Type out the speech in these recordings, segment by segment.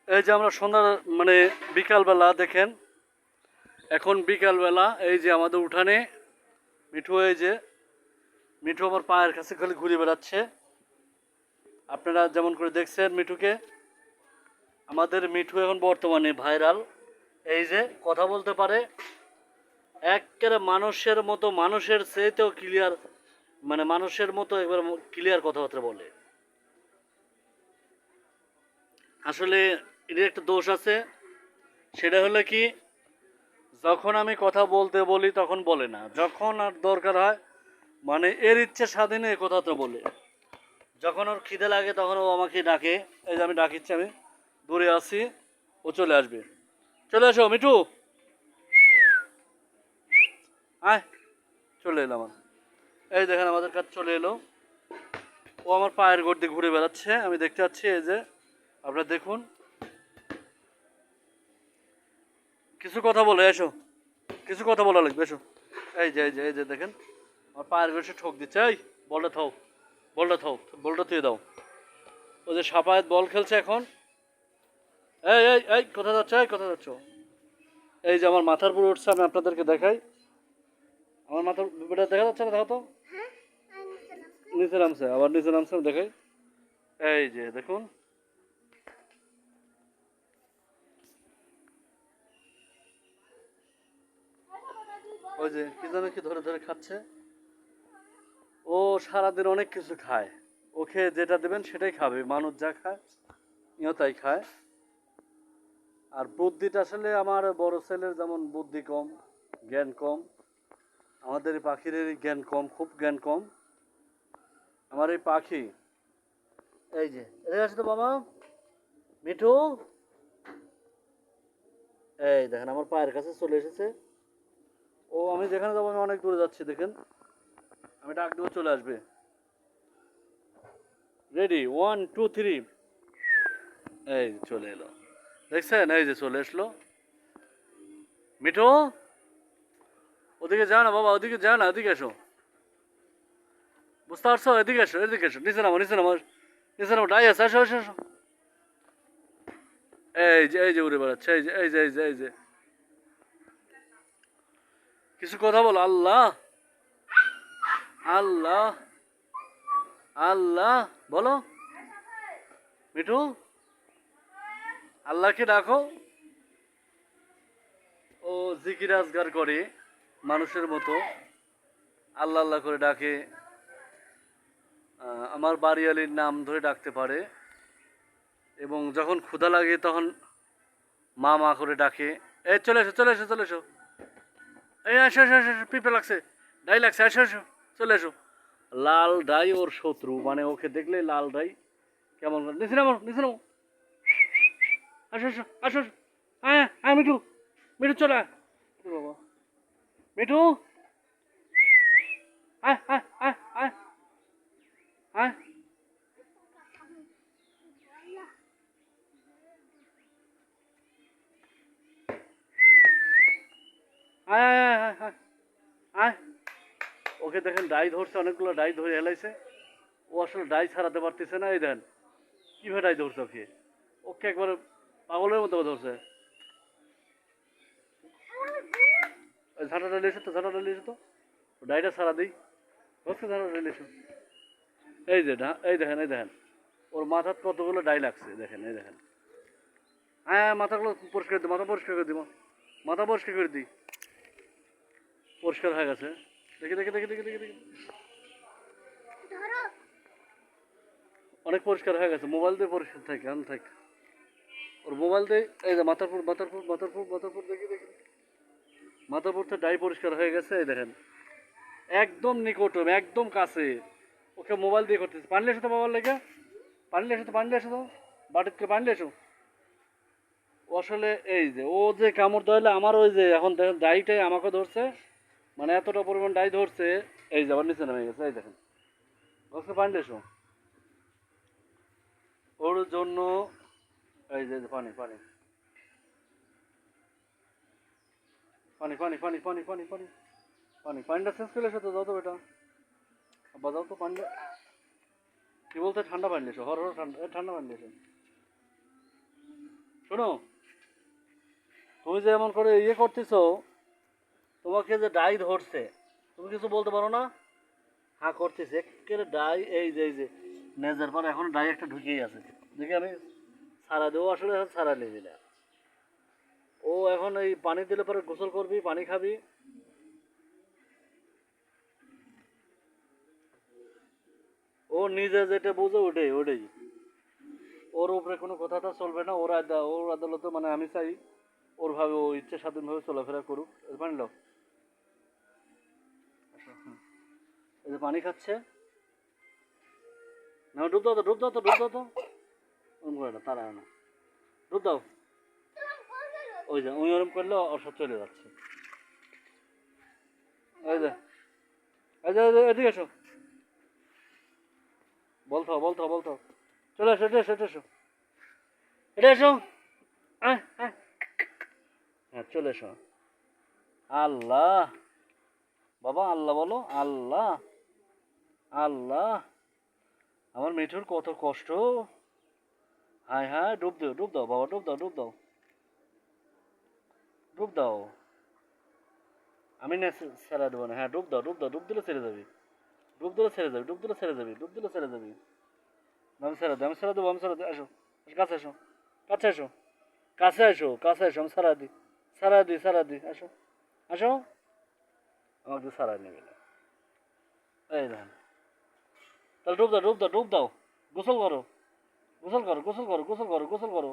এই যে আমরা সন্ধ্যা মানে বিকালবেলা দেখেন, এখন বিকালবেলা এই যে আমাদের উঠানে মিঠু, এই যে মিঠু আমার পায়ের কাছে খালি ঘুরে বেড়াচ্ছে। আপনারা যেমন করে দেখছেন মিঠুকে, আমাদের মিঠু এখন বর্তমানে ভাইরাল। এই যে কথা বলতে পারে একেবারে মানুষের মতো, মানুষের চেয়েতেও ক্লিয়ার, মানে মানুষের মতো একবার ক্লিয়ার কথাবার্তা বলে। আসলে এর একটা দোষ আছে, সেটা হলো কি, যখন আমি কথা বলতে বলি তখন বলে না, যখন আর দরকার হয় মানে এর ইচ্ছে স্বাধীনে এই কথাটা বলে। যখন ওর খিদে লাগে তখন ও আমাকে ডাকে, এই যে আমি ডাকিচ্ছি, আমি দূরে আছি, ও চলে আসবে। চলে এসো মিঠু, আয়, চলে এলাম আমার। এই দেখেন আমাদের কাছে চলে এলো, ও আমার পায়ের গোড় দিয়ে ঘুরে বেড়াচ্ছে, আমি দেখতে পাচ্ছি। এই যে আপনারা দেখুন, কিছু কথা বলে এসো, কিছু কথা বলা লাগবে, এসো। এই যে দেখেন আমার পায়ের গোড়ে ঠোক দিচ্ছে। এই বলটা থাও, বলটা থাও, বলটা তুই দাও। ও যে সাপায়েত বল খেলছে এখন। এই এই এই কোথায় যাচ্ছ, এই কোথায় যাচ্ছ? এই যে আমার মাথার উপর উঠছে, আমি আপনাদেরকে দেখাই। আমার মাথার উপরে দেখা যাচ্ছে না, দেখো তো। নিচে নামছে, আবার নিচে নামছে, আমি দেখাই। এই যে দেখুন, ওই যে কি যেন কি ধরে ধরে খাচ্ছে। ও সারাদিন অনেক কিছু খায়, ওকে যেটা দেবেন সেটাই খাবে, মানুষ যা খায় ইও তাই খায়। আর বুদ্ধিটা আসলে আমার বড় ছেলের যেমন বুদ্ধি কম, জ্ঞান কম, আমাদের এই পাখির জ্ঞান কম, খুব জ্ঞান কম। আমার এই পাখি, এই যে এদিকে আসো তো বাবা, মিঠু, এই দেখেন আমার পায়ের কাছে চলে এসেছে। ও আমি যেখানে যাবো, আমি অনেক দূরে যাচ্ছি দেখেন, আমি ডাক দেবো চলে আসবে। রেডি, 1 2 3, এই চলে এলো, দেখছেন, এই যে চলে আসলো। মিঠু, ওদিকে যাও না বাবা, ওদিকে যাও না, ওদিকে এসো। বুঝতে পারছো, এদিকে এসো, এদিকে এসো, নিচে নামো, নিচে নামো, নিচে নামো, ডাই আছে, এসো এসো এসো। এই যে উড়ে বেড়াচ্ছে, এই যে কিছু কথা বলো। আল্লাহ, আল্লাহ, আল্লাহ বলো মিঠু, আল্লাহকে ডাকো। ও জিকির আজগার করে মানুষের মতো, আল্লাহ আল্লাহ করে ডাকে। আমার বাড়িয়ালির নাম ধরে ডাকতে পারে, এবং যখন ক্ষুধা লাগে তখন মা মা করে ডাকে। এই চলে এসো, চলে এসো, চলে এসো, এই এসো এসো এসো, পিঁপড়ে লাগছে, ডাই লাগছে, এসো এসো, চলে এসো। লাল ডাই ওর শত্রু, মানে ওকে দেখলেই লাল ডাই কেমন করে, নিচে নামো, নিচে নামো, আসো আসো আসো, হ্যাঁ হ্যাঁ মিঠু, মিঠু চলে আয়। বাবা মিঠু, আয় আয় আয় আয় আয়, আয় আয় আয় আয় আয় আয়। ওকে দেখেন ডাই ধরছে, অনেকগুলো ডাই ধরে হেলাইছে। ও আসলে ডাই ছাড়াতে পারতেছে না, এই দেন কিভাবে ডাই ধরছে ওকে, ওকে একবার পাগলের মতো ধরছে। ঝাঁটাটা লেসে তো, ঝাঁটাটা লেসে তো, ডাইটা ছাড়া দিই, ধরছে ঝাঁটাটা লেসে। এই যে এই দেখেন, এই দেখেন ওর মাথার কতগুলো ডাই লাগছে, দেখেন, এই দেখেন। হ্যাঁ মাথাগুলো পরিষ্কার দিই, মাথা পরিষ্কার করে দিব, মাথা পরিষ্কার করে দিই, পরিষ্কার হয়ে গেছে। দেখি দেখি দেখি দেখি দেখি দেখি, অনেক পরিষ্কার হয়ে গেছে, মোবাইল দিয়ে পরিষ্কার থাকে, আন থাকে ওর মোবাইল দিয়ে। এই যে মাথার পুর, মাথার পুর, মাথার পুর, মাথার পুর, দেখি দেখি, মাথার পুর তো ডাই পরিষ্কার হয়ে গেছে, এই দেখেন একদম নিকটম, একদম কাছে। ওকে মোবাইল দিয়ে করতেছে। পানি এসো তো বাবার লেগে, পানি এসো তো, পানি এসো তো, বাটিতে পানি এসো। ও আসলে এই যে ও যে কামড় দেওয়ালে আমার, ওই যে এখন দেখেন ডাইটাই আমাকে ধরছে, মানে এতটা পরিমাণ ডাই ধরছে। এই যে আবার নিচে নেমে গেছে, এই দেখেন, ওকে পানি এসো ওর জন্য। এই যে পানি পানি পানি পানি পানি পানি পানি পানি পানি, পানিটা শেষ করে এসো তো, যাও তো বেটা, আব্বা যাও তো পানিটা। কি বলতে, ঠান্ডা পানি এসো, হর হর ঠান্ডা, ঠান্ডা পানি এসো। শোনো, তুমি যে এমন করে ইয়ে করতেছো, তোমাকে যে ডাই ধরছে, তুমি কিছু বলতে পারো না? হ্যাঁ করতেছে একেবারে ডাই, এই যে নেজার পর এখন ডাই একটা ঢুকেই আছে। দেখি আমি সারা দেবো, আসলে এখন সারা নিবি না। ও এখন এই পানি দিলে পরে গোসল করবি, পানি খাবি। ও নিজে যেটা বুঝে ওটাই ওটাই, ওর উপরে কোনো কথাটা চলবে না। ওর আদালতে মানে আমি চাই ওর ভাবে ও ইচ্ছে স্বাধীনভাবে চলাফেরা করুক। মানল এই যে পানি খাচ্ছে, না ডুব দাও তো, ডুব দাও তো, ডুব দাও তো, ওরম করে না, তারা না, ডুব দাও। ওই যে ওই ওরম করলে ওর সব চলে যাচ্ছে। এই যে এই যে এদিকে এসো, বলতো চলে এসো, এটা এসো, এটা এসো, আয় আয়, হ্যাঁ চলে এসো। আল্লাহ, বাবা আল্লাহ বলো, আল্লাহ আল্লাহ, আমার মিঠুর কত কষ্ট। হায় হায়, ডুব দাও বাবা, ডুব দাও, ডুব দাও, ডুব দাও। আমি না ছেড়ে দেবো না, হ্যাঁ ডুব দাও, ডুব দাও, ডুব দিলে ছেড়ে যাবি, ডুব দিলে ছেড়ে যাবি, ডুব দিলে ছেড়ে যাবি, ডুব দিলে ছেড়ে যাবি। আমি ছেড়ে দেবো, আমি ছেড়ে দেবো, আমি ছেড়ে দেবো, আসো কাছে এসো, কাছে এসো, কাছে এসো, কাছে এসো, আমি সারা দিই, সারা দিই, আসো আসো, আমাকে সারা নেবে না। এই দেখেন, তাহলে ডুব দাও, ডুব দাও, ডুব দাও, গোসল করো, গোসল করো, গোসল করো, গোসল করো, গোসল করো।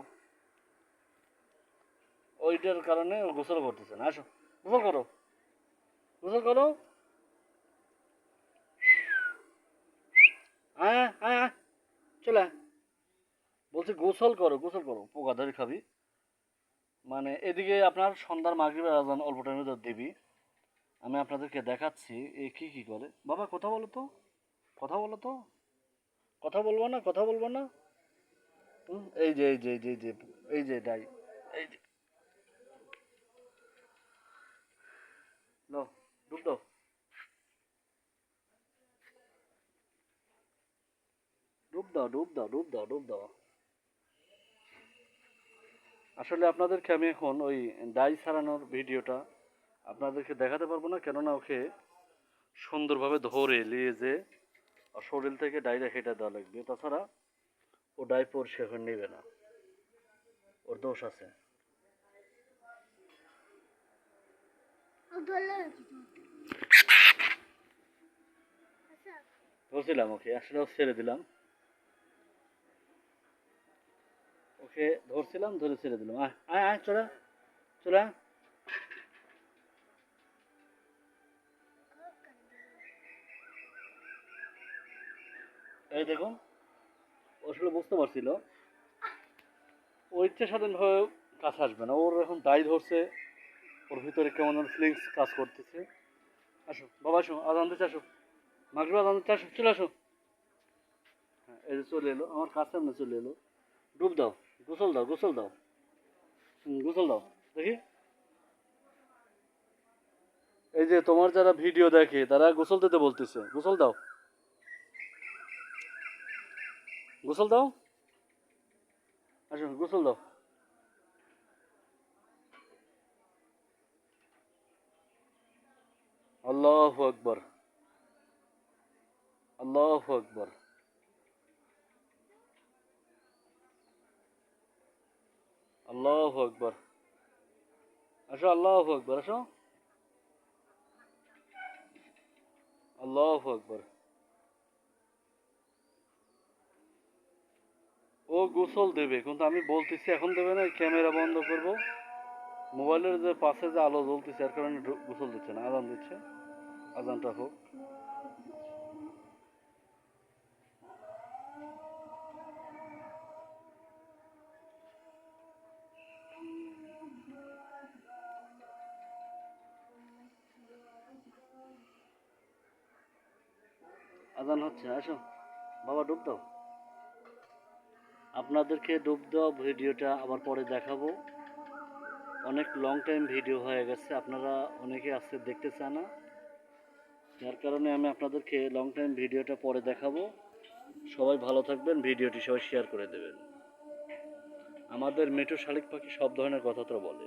ওইটার কারণে ও গোসল করতেছে না, আসো গোসল করো, গোসল করো, আয় আয় আয় আয়, চলে আয়। বলছি গোসল করো, গোসল করো, পোকা ধরে খাবি। মানে এদিকে আপনার সন্ধ্যার মাগরিবের আজান অল্প টাইমের মধ্যে দিবি। আমি আপনাদেরকে দেখাচ্ছি এ কি কি করে। বাবা কথা বলো তো, কথা বলো তো, কথা বলবো না, কথা বলবো না। এই যে এই যে ডাই, এই যে নাও, ডুব দাও, ডুব দাও, ডুব দাও, ডুব দাও, ডুব দাও। আসলে আপনাদেরকে আমি এখন ওই ডাই সারানোর ভিডিওটা আপনাদেরকে দেখাতে পারবো না, কেননা ওকে সুন্দরভাবে ধরে নিয়ে যে ওর শরীর থেকে ডাইটা কেটে দেওয়া লাগবে, তাছাড়া ও ডাই পরিষ্কার করে নেবে না, ওর দোষ আছে। ধরছিলাম ওকে, আসলে ছেড়ে দিলাম, ওকে ধরছিলাম, ধরে ছেড়ে দিলাম। আয় আয় আয়, চলে চলে আয়। এই দেখুন, ও আসলে বুঝতে পারছিল ও ইচ্ছে স্বাধীনভাবে কাছে আসবে না, ওর এখন দায় ধরছে, ওর ভিতরে কেমন ফিলিংস কাজ করতেছে। আসো বাবা, আসো আজান দিতে, আসো মাগরিব আজান দিতে, আসো চলে আসো। হ্যাঁ এই যে চলে এলো, আমার কাছে সামনে চলে এলো। ডুব দাও, গোসল দাও, গোসল দাও, গোসল দাও, দেখি। এই যে তোমার যারা ভিডিও দেখে তারা গোসল দিতে বলতেছে, গোসল দাও, গোসল দাও, আসো গোসল দাও। আল্লাহু আকবার, আল্লাহু আকবার, আল্লাহু আকবার, আসো আল্লাহু আকবার, আসো আল্লাহু আকবার। ও গোসল দেবে, কিন্তু আমি বলতেছি এখন দেবে না, ক্যামেরা বন্ধ করব। মোবাইলের যে পাশে যে আলো জ্বলতেছে এর কারণে গোসল দিচ্ছে না, আজান দিচ্ছে, আজানটা হোক। আজান হচ্ছে, আসো বাবা ডুব দাও। আপনাদেরকে ডুব দেওয়া ভিডিওটা আবার পরে দেখাবো। অনেক লং টাইম ভিডিও হয়ে গেছে, আপনারা অনেকে আজকে দেখতে চান না, যার কারণে আমি আপনাদেরকে লং টাইম ভিডিওটা পরে দেখাবো। সবাই ভালো থাকবেন, ভিডিওটি সবাই শেয়ার করে দেবেন। আমাদের মেঠো শালিক পাখি সব ধরনের কথাবার্তা বলে।